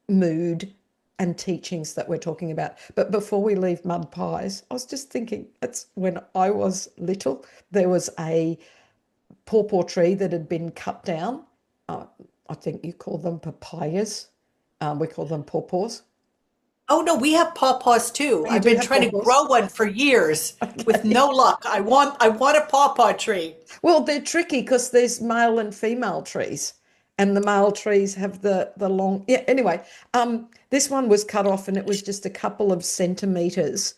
mood and teachings that we're talking about. But before we leave mud pies, I was just thinking it's when I was little, there was a pawpaw tree that had been cut down. Uh, I think you call them papayas. We call them pawpaws. Oh no, we have pawpaws too. Oh, you I've do been have trying to pawpaws? grow one for years with Okay. no luck. I want a pawpaw tree. Well, they're tricky because there's male and female trees, and the male trees have the long. Yeah. Anyway, this one was cut off, and it was just a couple of centimeters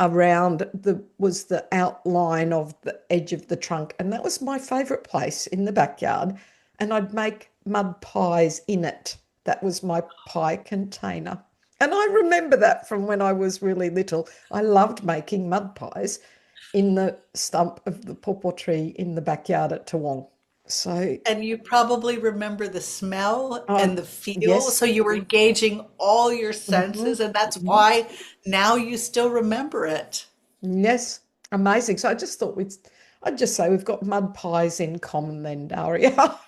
around the outline of the edge of the trunk, and that was my favourite place in the backyard. And I'd make mud pies in it. That was my pie container. And I remember that from when I was really little. I loved making mud pies in the stump of the pawpaw tree in the backyard at Toowong. So, And you probably remember the smell and the feel. yes. So you were engaging all your Mhm, senses, and that's mhm. why now you still remember it. Yes, amazing. So I just thought I'd just say we've got mud pies in common then, Daria.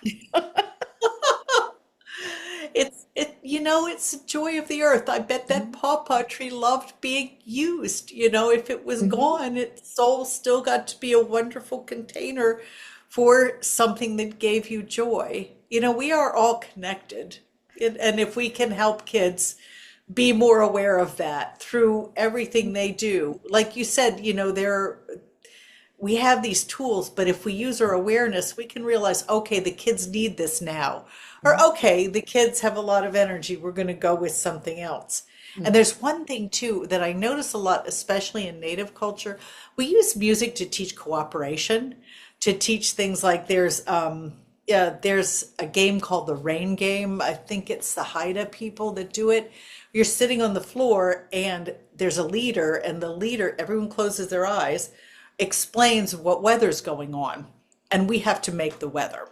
It's a joy of the earth. I bet that Mhm, pawpaw tree loved being used. If it was mhm, gone, its soul still got to be a wonderful container for something that gave you joy. We are all connected. And if we can help kids be more aware of that through everything they do, like you said, we have these tools, but if we use our awareness, we can realize, okay, the kids need this now. Or, mhm, okay, the kids have a lot of energy. We're going to go with something else. And mhm, there's one thing too that I notice a lot, especially in Native culture. We use music to teach cooperation, to teach things like there's a game called the Rain Game. I think it's the Haida people that do it. You're sitting on the floor and there's a leader, and the leader, everyone closes their eyes, explains what weather's going on, and we have to make the weather.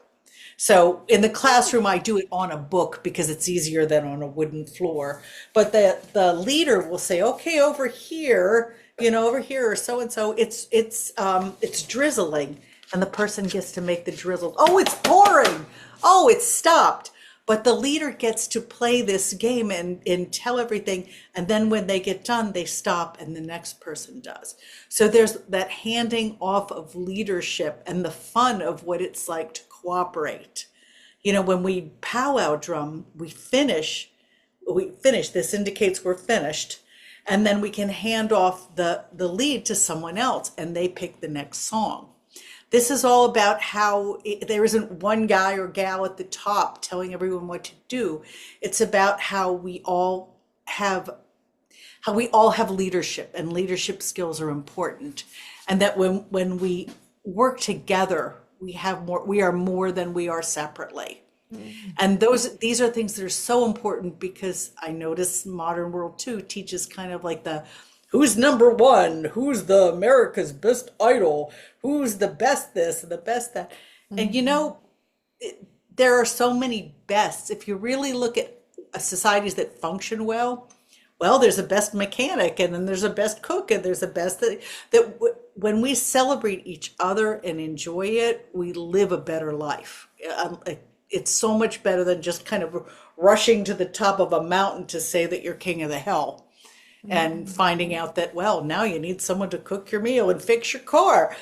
So in the classroom, I do it on a book because it's easier than on a wooden floor. But the leader will say, "Okay, over here, over here, or so and so, it's drizzling," and the person gets to make the drizzle. Oh, it's pouring. Oh, it's stopped. But the leader gets to play this game and tell everything. And then when they get done, they stop and the next person does. So there's that handing off of leadership and the fun of what it's like to cooperate. When we powwow drum, we finish. This indicates we're finished. And then we can hand off the lead to someone else and they pick the next song. This is all about how there isn't one guy or gal at the top telling everyone what to do. It's about have how we all have leadership, and leadership skills are important. And that when we work together, we are more than we are separately. mhm. And these are things that are so important because I notice modern world too teaches kind of like the who's number one, who's the America's best idol, who's the best this and the best that. And Mhm. there are so many bests. If you really look at societies that function well, there's a best mechanic, and then there's a best cook, and there's a best when we celebrate each other and enjoy it, we live a better life. It's so much better than just kind of rushing to the top of a mountain to say that you're king of the hill and Mhm. finding out that, well, now you need someone to cook your meal and fix your car.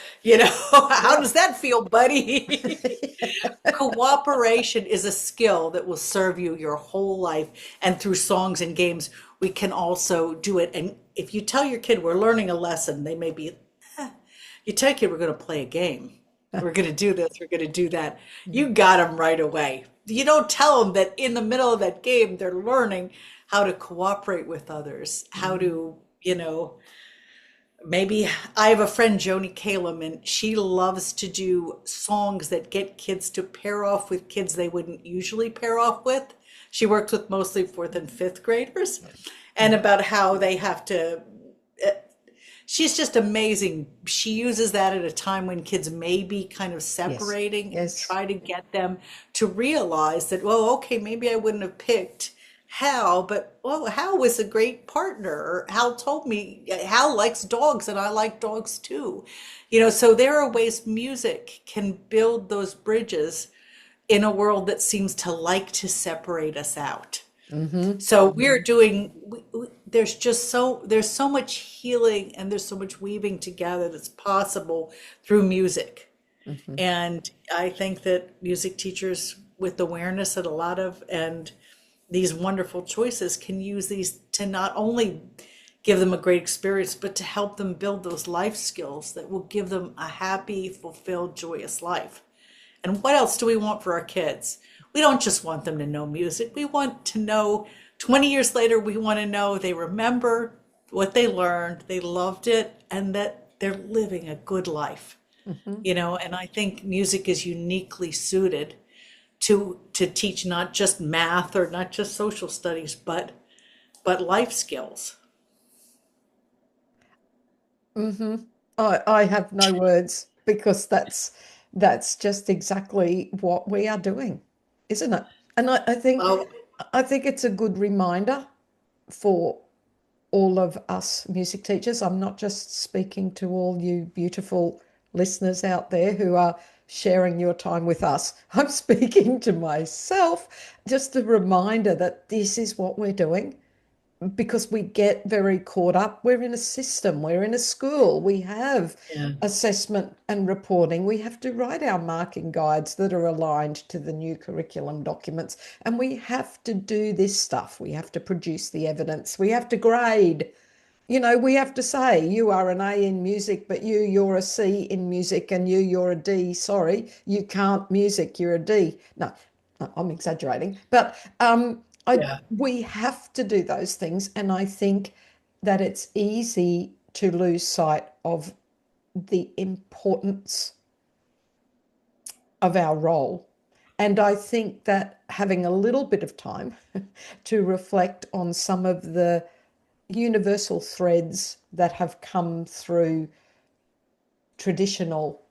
How Yeah. does that feel, buddy? Cooperation is a skill that will serve you your whole life. And through songs and games, we can also do it. And if you tell your kid we're learning a lesson, they may be, You tell your kid we're going to play a game. We're going to do this. We're going to do that. You got them right away. You don't tell them that in the middle of that game, they're learning how to cooperate with others, how Mhm. to, maybe I have a friend, Joni Calum, and she loves to do songs that get kids to pair off with kids they wouldn't usually pair off with. She works with mostly fourth and fifth graders, and Mhm. about how they have to. She's just amazing. She uses that at a time when kids may be kind of Yes. separating and Yes. try to get them to realize that, well, okay, maybe I wouldn't have picked Hal, but well, Hal was a great partner. Or Hal told me Hal likes dogs and I like dogs too. So there are ways music can build those bridges in a world that seems to like to separate us out. Hmm. So we're doing, there's so much healing and there's so much weaving together that's possible through music. Hmm. And I think that music teachers with awareness that a lot of and these wonderful choices can use these to not only give them a great experience, but to help them build those life skills that will give them a happy, fulfilled, joyous life. And what else do we want for our kids? We don't just want them to know music. We want to know 20 years later, we want to know they remember what they learned, they loved it, and that they're living a good life. Hmm. And I think music is uniquely suited to teach not just math or not just social studies, but life skills. Hmm. I have no words because that's just exactly what we are doing, isn't it? And Well, I think it's a good reminder for all of us music teachers. I'm not just speaking to all you beautiful listeners out there who are sharing your time with us. I'm speaking to myself. Just a reminder that this is what we're doing because we get very caught up. We're in a system, we're in a school, we have yeah. assessment and reporting, we have to write our marking guides that are aligned to the new curriculum documents, and we have to do this stuff. We have to produce the evidence, we have to grade. We have to say you are an A in music, but you're a C in music, and you're a D. Sorry, you can't music, you're a D. No, no, I'm exaggerating, but I Yeah. we have to do those things, and I think that it's easy to lose sight of the importance of our role. And I think that having a little bit of time to reflect on some of the universal threads that have come through traditional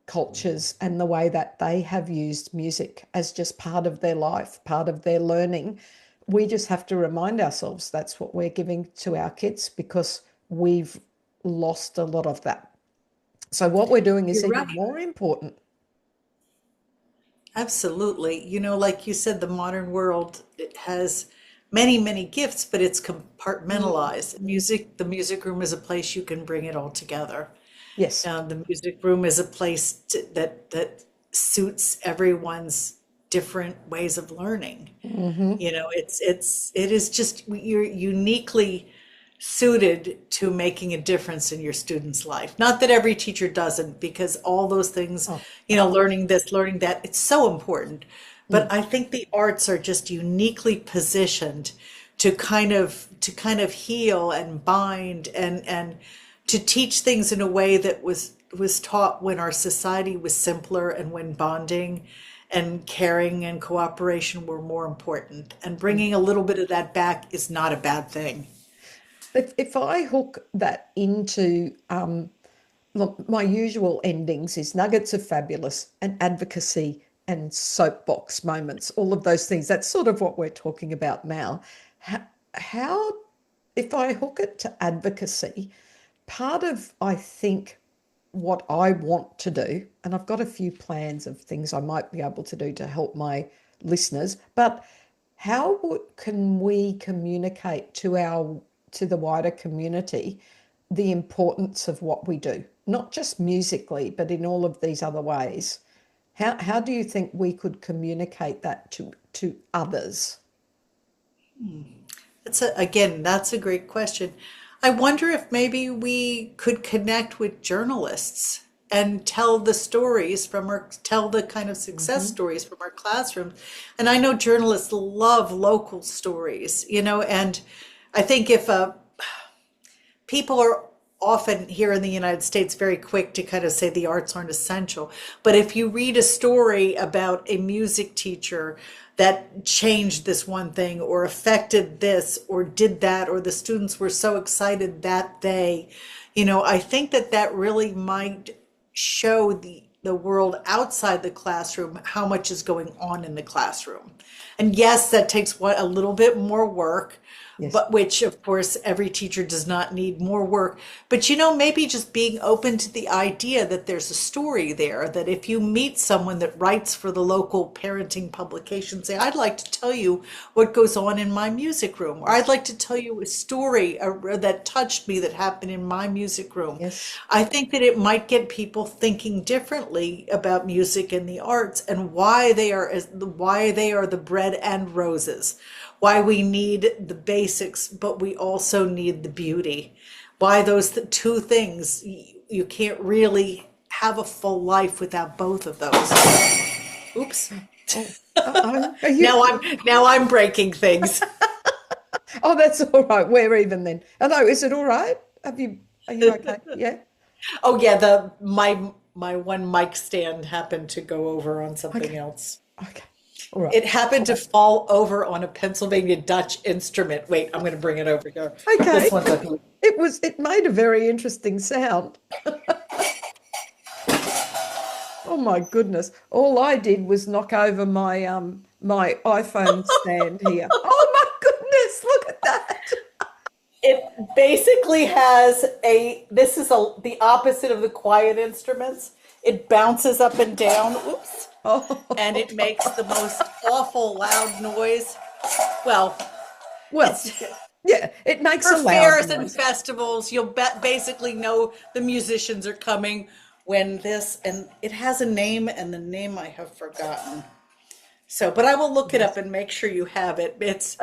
cultures and the way that they have used music as just part of their life, part of their learning. We just have to remind ourselves that's what we're giving to our kids because we've lost a lot of that. So, what we're doing is You're even right. more important. Absolutely. Like you said, the modern world, it has many, many gifts, but it's Mm. compartmentalized. The music room is a place you can bring it all together. Yes. The music room is a place that suits everyone's different ways of learning. Hmm. It is just you're uniquely suited to making a difference in your student's life. Not that every teacher doesn't, because all those things, Oh, learning this, learning that, it's so important. mm. But I think the arts are just uniquely positioned to kind of heal and bind and to teach things in a way that was taught when our society was simpler and when bonding and caring and cooperation were more important. And bringing a little bit of that back is not a bad thing. If I hook that into look, my usual endings is nuggets of fabulous and advocacy and soapbox moments, all of those things. That's sort of what we're talking about now. How if I hook it to advocacy, part of, I think, what I want to do, and I've got a few plans of things I might be able to do to help my listeners, but can we communicate to the wider community the importance of what we do, not just musically, but in all of these other ways? How do you think we could communicate that to others? Again, that's a great question. I wonder if maybe we could connect with journalists and tell the stories from our, tell the kind of success Hmm. stories from our classrooms. And I know journalists love local stories, and I think if people are often here in the United States very quick to kind of say the arts aren't essential. But if you read a story about a music teacher that changed this one thing or affected this or did that, or the students were so excited that day, I think that that really might show the world outside the classroom how much is going on in the classroom. And yes, that takes what a little bit more work, Yes. but which of course every teacher does not need more work. But maybe just being open to the idea that there's a story there, that if you meet someone that writes for the local parenting publication, say, I'd like to tell you what goes on in my music room, or I'd Yes. like to tell you a story that touched me that happened in my music room. Yes. I think that it might get people thinking differently about music and the arts, and why they are the bread and roses, why we need the basics, but we also need the beauty. Why those two things, you can't really have a full life without both of those. Oops. Oh, uh-oh. Are you? Now I'm breaking things. Oh, that's all right. We're even then. Hello, is it all right? Are you okay? Yeah? Oh yeah, my one mic stand happened to go over on something Okay. else. Okay. All right. It happened to fall over on a Pennsylvania Dutch instrument. Wait, I'm going to bring it over here. Okay. This one's okay. It made a very interesting sound. Oh my goodness. All I did was knock over my iPhone stand here. Oh my goodness, look at that. It basically has this is the opposite of the quiet instruments. It bounces up and down, oops, and Oh, it makes the most awful loud noise. Well, well, it's yeah, it makes for a loud fairs and noise. festivals, you'll basically know the musicians are coming when this, and it has a name, and the name I have forgotten. So, but I will look it up Yes. and make sure you have it. It's,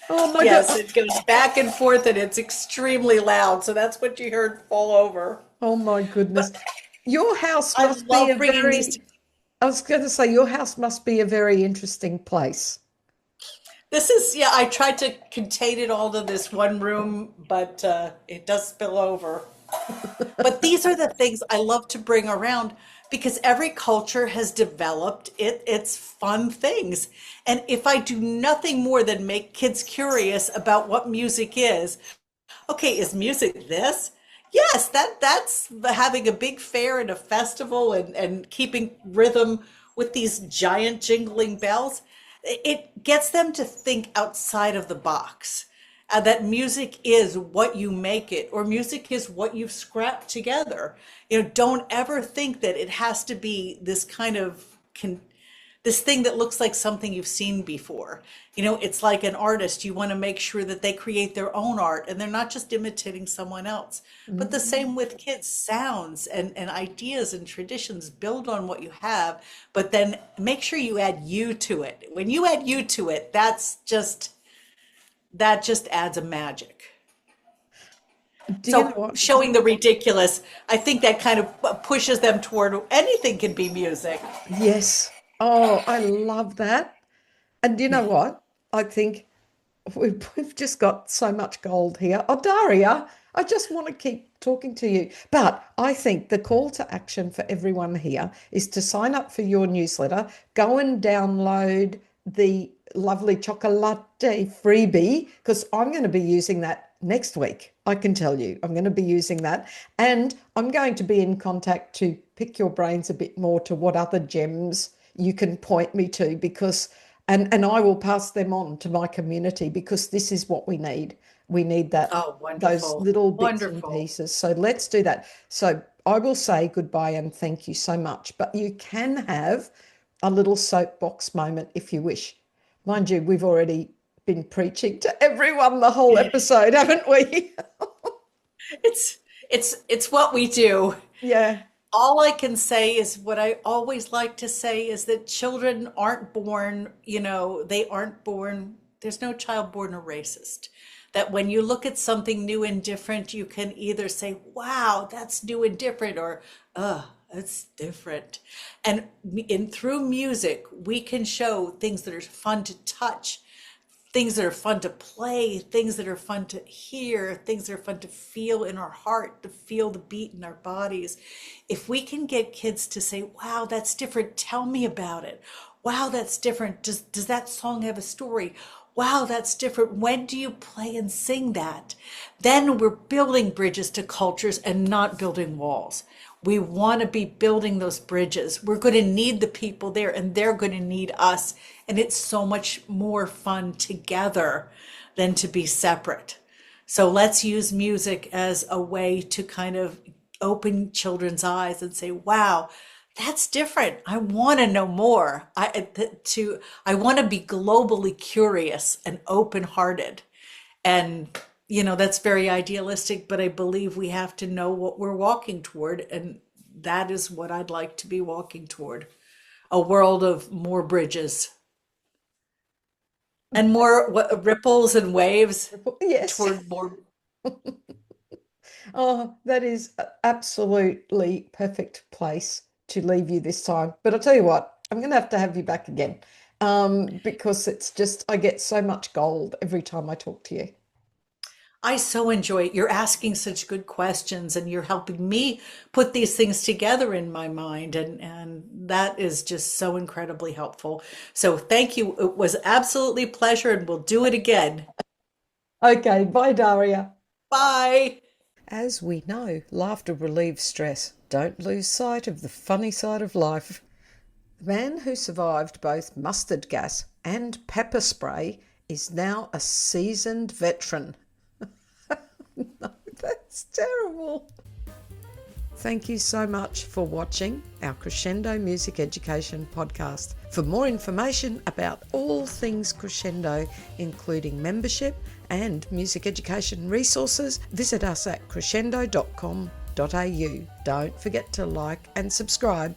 Oh my God. yes, it goes back and forth and it's extremely loud. So that's what you heard fall over. Oh my goodness. But Your house I must be love a bringing these very, I was going to say, your house must be a very interesting place. This is, yeah, I tried to contain it all to this one room, but it does spill over. But these are the things I love to bring around because every culture has developed its fun things. And if I do nothing more than make kids curious about what music is, okay, is music this? Yes, that's having a big fair and a festival and keeping rhythm with these giant jingling bells. It gets them to think outside of the box. That music is what you make it, or music is what you've scrapped together. Don't ever think that it has to be this kind of this thing that looks like something you've seen before. It's like an artist. You want to make sure that they create their own art and they're not just imitating someone else. But the Mm. same with kids, sounds and ideas and traditions build on what you have, but then make sure you add you to it. When you add you to it, that just adds a magic. Do you know So what? showing the ridiculous, I think that kind of pushes them toward anything can be music. Yes. Oh, I love that. And you know what? I think we've just got so much gold here. Oh, Daria, I just want to keep talking to you. But I think the call to action for everyone here is to sign up for your newsletter, go and download the lovely chocolate freebie, because I'm going to be using that next week. I can tell you, I'm going to be using that. And I'm going to be in contact to pick your brains a bit more to what other gems you can point me to, because and I will pass them on to my community, because this is what we need. We need that, Oh, those wonderful. little bits and Wonderful. pieces. So let's do that. So I will say goodbye and thank you so much. But you can have a little soapbox moment if you wish. Mind you, we've already been preaching to everyone the whole episode, haven't we? It's it's what we do. Yeah. All I can say is what I always like to say is that children aren't born, they aren't born, there's no child born a racist. that when you look at something new and different, you can either say, wow, that's new and different, or, that's different. And through music, we can show things that are fun to touch, things that are fun to play, things that are fun to hear, things that are fun to feel in our heart, to feel the beat in our bodies. If we can get kids to say, wow, that's different, tell me about it. Wow, that's different. Does that song have a story? Wow, that's different. When do you play and sing that? Then we're building bridges to cultures and not building walls. We want to be building those bridges. We're going to need the people there, and they're going to need us. And it's so much more fun together than to be separate. So let's use music as a way to kind of open children's eyes and say, wow, that's different. I want to know more. I want to be globally curious and open-hearted. And that's very idealistic, but I believe we have to know what we're walking toward, and that is what I'd like to be walking toward. A world of more bridges and more ripples and waves Yes. toward more. Oh, that is absolutely perfect place to leave you this time. But I'll tell you what, I'm going to have you back again, because it's just, I get so much gold every time I talk to you. I so enjoy it. You're asking such good questions, and you're helping me put these things together in my mind. And that is just so incredibly helpful. So thank you. It was absolutely a pleasure, and we'll do it again. Okay, bye, Daria. Bye. As we know, laughter relieves stress. Don't lose sight of the funny side of life. The man who survived both mustard gas and pepper spray is now a seasoned veteran. No, that's terrible. Thank you so much for watching our Crescendo Music Education podcast. For more information about all things crescendo, including membership and music education resources, visit us at crescendo.com.au. Don't forget to like and subscribe.